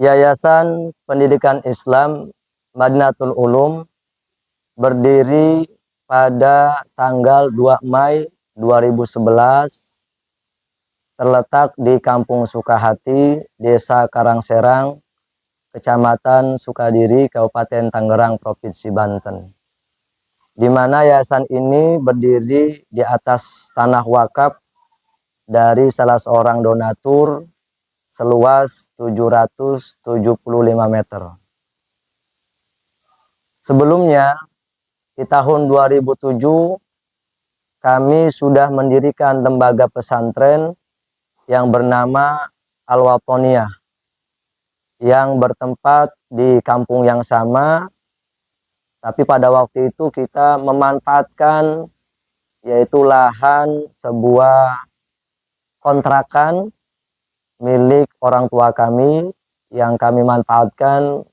Yayasan Pendidikan Islam Madinatul Ulum berdiri pada tanggal 2 Mei 2011, terletak di Kampung Sukahati, Desa Karangserang, Kecamatan Sukadiri, Kabupaten Tangerang, Provinsi Banten. Di mana yayasan ini berdiri di atas tanah wakaf dari salah seorang donatur seluas 775 meter. Sebelumnya, di tahun 2007, kami sudah mendirikan lembaga pesantren yang bernama Al-Watoniyah, yang bertempat di kampung yang sama, tapi pada waktu itu kita memanfaatkan yaitu lahan sebuah kontrakan milik orang tua kami yang kami manfaatkan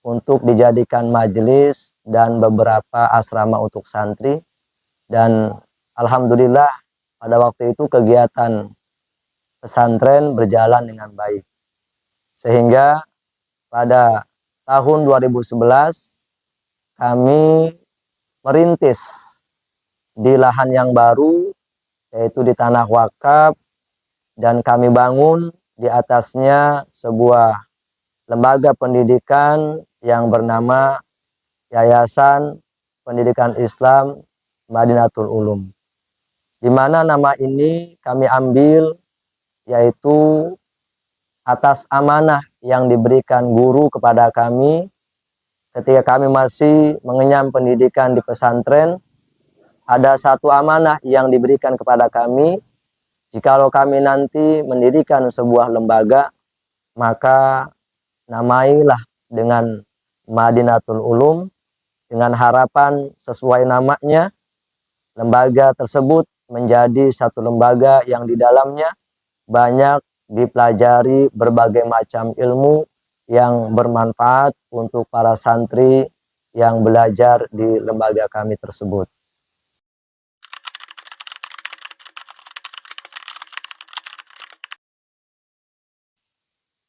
untuk dijadikan majelis dan beberapa asrama untuk santri. Dan alhamdulillah pada waktu itu kegiatan pesantren berjalan dengan baik. Sehingga pada tahun 2011 kami merintis di lahan yang baru, yaitu di tanah wakaf, dan kami bangun di atasnya sebuah lembaga pendidikan yang bernama Yayasan Pendidikan Islam Madinatul Ulum. Di mana nama ini kami ambil yaitu atas amanah yang diberikan guru kepada kami ketika kami masih mengenyam pendidikan di pesantren. Ada satu amanah yang diberikan kepada kami, jikalau kami nanti mendirikan sebuah lembaga, maka namailah dengan Madinatul Ulum, dengan harapan sesuai namanya, lembaga tersebut menjadi satu lembaga yang di dalamnya banyak dipelajari berbagai macam ilmu yang bermanfaat untuk para santri yang belajar di lembaga kami tersebut.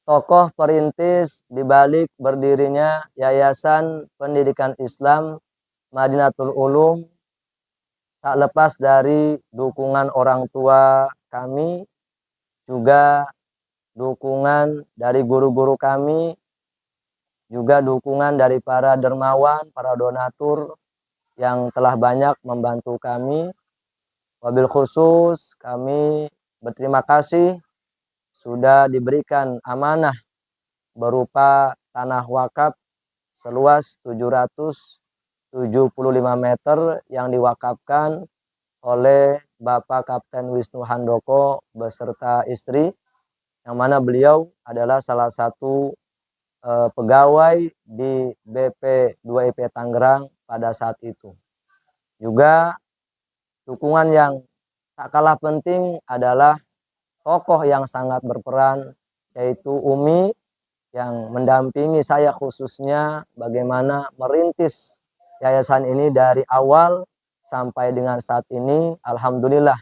Tokoh perintis dibalik berdirinya Yayasan Pendidikan Islam Madinatul Ulum tak lepas dari dukungan orang tua kami, juga dukungan dari guru-guru kami, juga dukungan dari para dermawan, para donatur yang telah banyak membantu kami. Wabil khusus kami berterima kasih sudah diberikan amanah berupa tanah wakaf seluas 775 meter yang diwakafkan oleh Bapak Kapten Wisnu Handoko beserta istri, yang mana beliau adalah salah satu pegawai di BP 2IP Tangerang pada saat itu. Juga dukungan yang tak kalah penting adalah tokoh yang sangat berperan, yaitu Umi, yang mendampingi saya khususnya bagaimana merintis yayasan ini dari awal sampai dengan saat ini. Alhamdulillah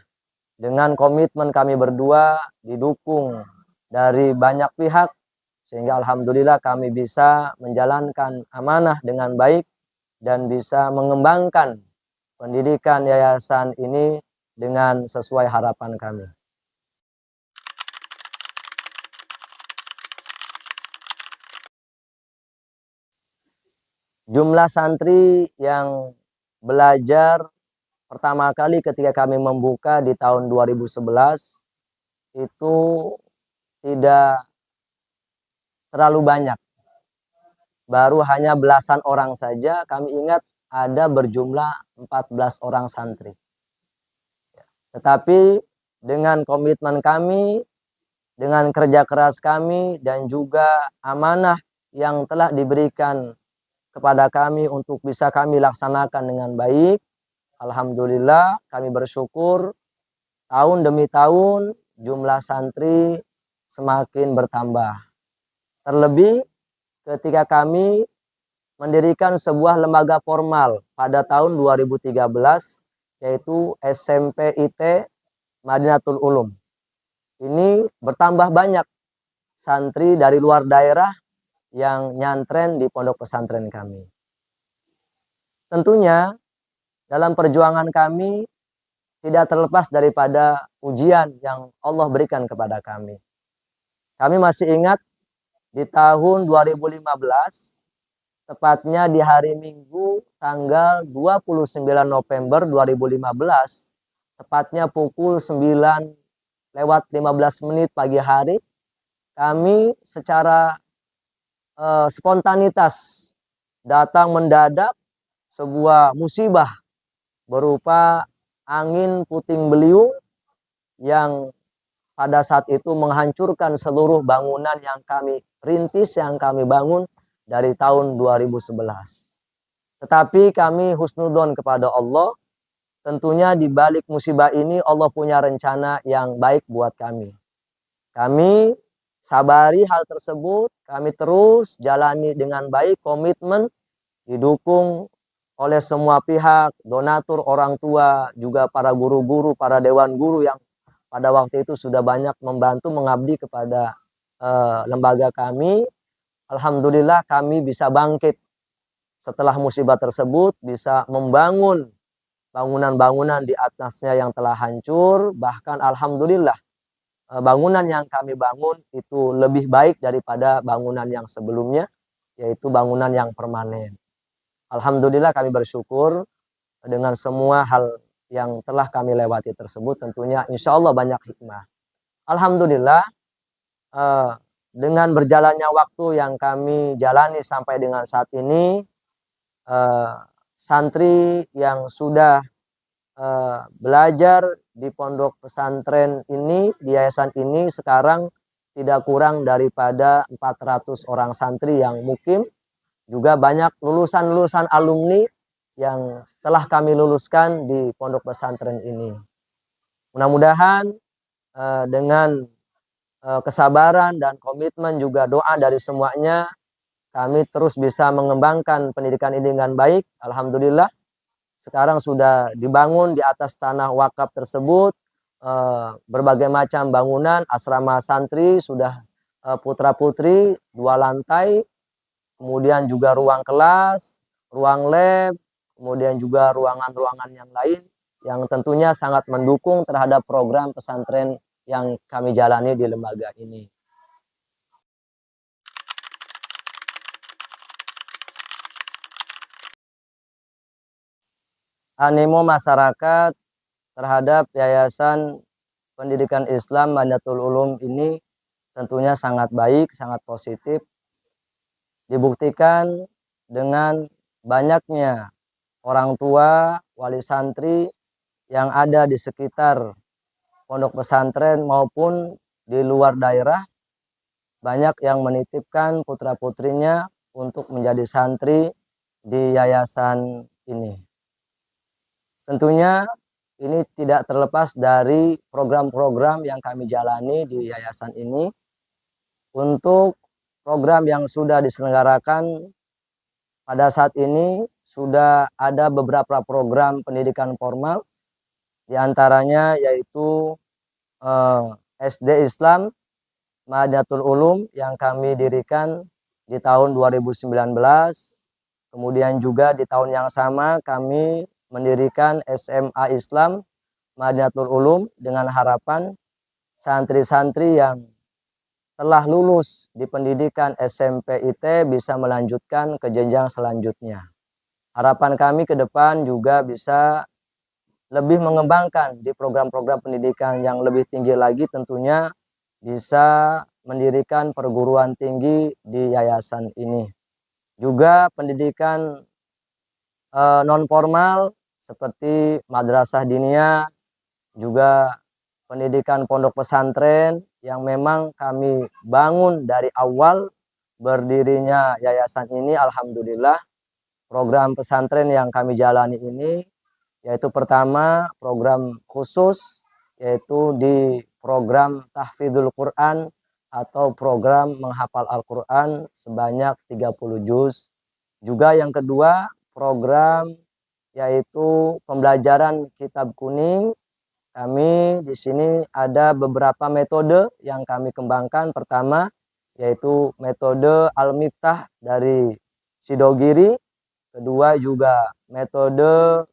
dengan komitmen kami berdua didukung dari banyak pihak, sehingga alhamdulillah kami bisa menjalankan amanah dengan baik dan bisa mengembangkan pendidikan yayasan ini dengan sesuai harapan kami. Jumlah santri yang belajar pertama kali ketika kami membuka di tahun 2011 itu tidak terlalu banyak. Baru hanya belasan orang saja. Kami ingat ada berjumlah 14 orang santri. Tetapi dengan komitmen kami, dengan kerja keras kami, dan juga amanah yang telah diberikan kepada kami untuk bisa kami laksanakan dengan baik, alhamdulillah kami bersyukur tahun demi tahun jumlah santri semakin bertambah. Terlebih ketika kami mendirikan sebuah lembaga formal pada tahun 2013, yaitu SMP IT Madinatul Ulum. Ini bertambah banyak santri dari luar daerah yang nyantren di pondok pesantren kami. Tentunya dalam perjuangan kami tidak terlepas daripada ujian yang Allah berikan kepada kami. Kami masih ingat di tahun 2015, tepatnya di hari Minggu tanggal 29 November 2015, tepatnya pukul 9:15 pagi hari, kami secara spontanitas datang mendadak sebuah musibah berupa angin puting beliung yang pada saat itu menghancurkan seluruh bangunan yang kami rintis, yang kami bangun dari tahun 2011. Tetapi kami husnudon kepada Allah, tentunya di balik musibah ini Allah punya rencana yang baik buat kami. Kami sabari hal tersebut, kami terus jalani dengan baik, komitmen, didukung oleh semua pihak, donatur, orang tua, juga para guru-guru, para dewan guru yang pada waktu itu sudah banyak membantu mengabdi kepada lembaga kami. Alhamdulillah kami bisa bangkit setelah musibah tersebut, bisa membangun bangunan-bangunan di atasnya yang telah hancur. Bahkan alhamdulillah bangunan yang kami bangun itu lebih baik daripada bangunan yang sebelumnya, yaitu bangunan yang permanen. Alhamdulillah kami bersyukur dengan semua hal yang telah kami lewati tersebut, tentunya insya Allah banyak hikmah. Alhamdulillah dengan berjalannya waktu yang kami jalani sampai dengan saat ini, santri yang sudah belajar di pondok pesantren ini, di yayasan ini sekarang tidak kurang daripada 400 orang santri yang mukim, juga banyak lulusan-lulusan alumni yang setelah kami luluskan di pondok pesantren ini. Mudah-mudahan dengan kesabaran dan komitmen juga doa dari semuanya, kami terus bisa mengembangkan pendidikan ini dengan baik. Alhamdulillah sekarang sudah dibangun di atas tanah wakaf tersebut berbagai macam bangunan, asrama santri sudah putra-putri 2 lantai, kemudian juga ruang kelas, ruang lab, kemudian juga ruangan-ruangan yang lain yang tentunya sangat mendukung terhadap program pesantren yang kami jalani di lembaga ini. Animo masyarakat terhadap Yayasan Pendidikan Islam Madinatul Ulum ini tentunya sangat baik, sangat positif. Dibuktikan dengan banyaknya orang tua, wali santri yang ada di sekitar pondok pesantren maupun di luar daerah, banyak yang menitipkan putra-putrinya untuk menjadi santri di yayasan ini. Tentunya ini tidak terlepas dari program-program yang kami jalani di yayasan ini. Untuk program yang sudah diselenggarakan pada saat ini, sudah ada beberapa program pendidikan formal, diantaranya yaitu SD Islam Madinatul Ulum yang kami dirikan di tahun 2019. Kemudian juga di tahun yang sama kami mendirikan SMA Islam Madinatul Ulum dengan harapan santri-santri yang telah lulus di pendidikan SMP IT bisa melanjutkan ke jenjang selanjutnya. Harapan kami ke depan juga bisa lebih mengembangkan di program-program pendidikan yang lebih tinggi lagi, tentunya bisa mendirikan perguruan tinggi di yayasan ini. Juga pendidikan non formal seperti madrasah diniyah, juga pendidikan pondok pesantren yang memang kami bangun dari awal berdirinya yayasan ini. Alhamdulillah program pesantren yang kami jalani ini yaitu pertama program khusus, yaitu di program tahfidzul Quran atau program menghafal Al-Quran sebanyak 30 juz. Juga yang kedua program yaitu pembelajaran kitab kuning. Kami di sini ada beberapa metode yang kami kembangkan. Pertama yaitu metode Al-Miftah dari Sidogiri, kedua juga metode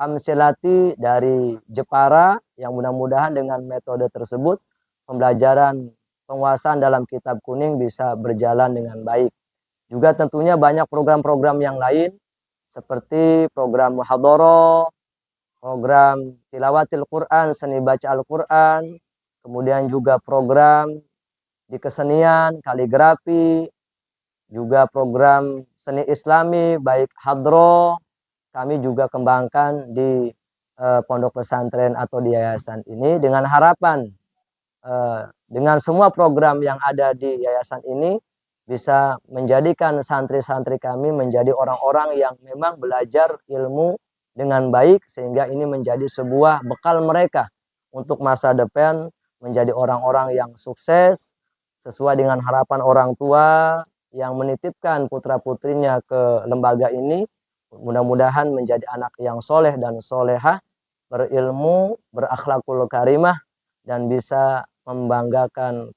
Amselati dari Jepara, yang mudah-mudahan dengan metode tersebut pembelajaran penguasaan dalam kitab kuning bisa berjalan dengan baik. Juga tentunya banyak program-program yang lain seperti program muhadharah, program tilawatil Quran, seni baca Al-Quran, kemudian juga program di kesenian, kaligrafi, juga program seni islami, baik hadroh, kami juga kembangkan di pondok pesantren atau di yayasan ini, dengan harapan dengan semua program yang ada di yayasan ini bisa menjadikan santri-santri kami menjadi orang-orang yang memang belajar ilmu dengan baik, sehingga ini menjadi sebuah bekal mereka untuk masa depan menjadi orang-orang yang sukses sesuai dengan harapan orang tua yang menitipkan putra-putrinya ke lembaga ini. Mudah-mudahan menjadi anak yang soleh dan solehah, berilmu, berakhlakul karimah, dan bisa membanggakan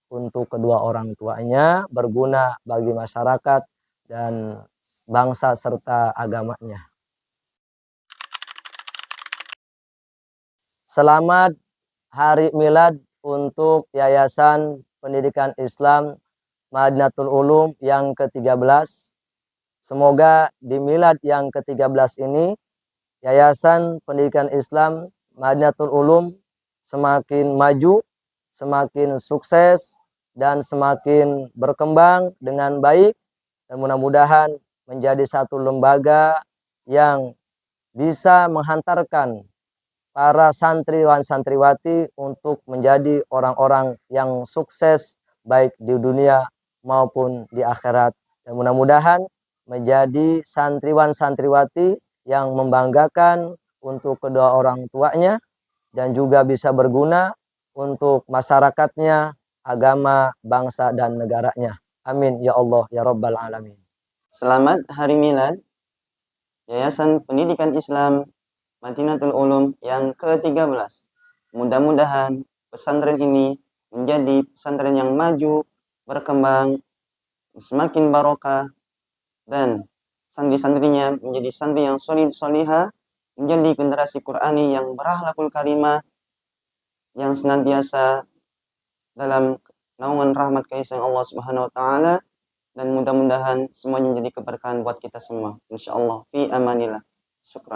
untuk kedua orang tuanya, berguna bagi masyarakat dan bangsa serta agamanya. Selamat Hari Milad untuk Yayasan Pendidikan Islam Madinatul Ulum yang ke-13. Semoga di milad yang ke-13 ini Yayasan Pendidikan Islam Madinatul Ulum semakin maju, semakin sukses, dan semakin berkembang dengan baik, dan mudah-mudahan menjadi satu lembaga yang bisa menghantarkan para santriwan santriwati untuk menjadi orang-orang yang sukses baik di dunia maupun di akhirat, dan mudah-mudahan menjadi santriwan santriwati yang membanggakan untuk kedua orang tuanya dan juga bisa berguna untuk masyarakatnya, agama, bangsa, dan negaranya. Amin ya Allah ya Rabbal Alamin. Selamat Hari Milad Yayasan Pendidikan Islam Madinatul Ulum yang ke-13. Mudah-mudahan pesantren ini menjadi pesantren yang maju, berkembang, semakin barokah, dan santri-santrinya menjadi santri yang solid solihah, menjadi generasi Qurani yang berakhlakul karimah, yang senantiasa dalam naungan rahmat kasih Allah Subhanahu wa taala, dan mudah-mudahan semuanya menjadi keberkahan buat kita semua. Insyaallah fi amanillah. Syukran.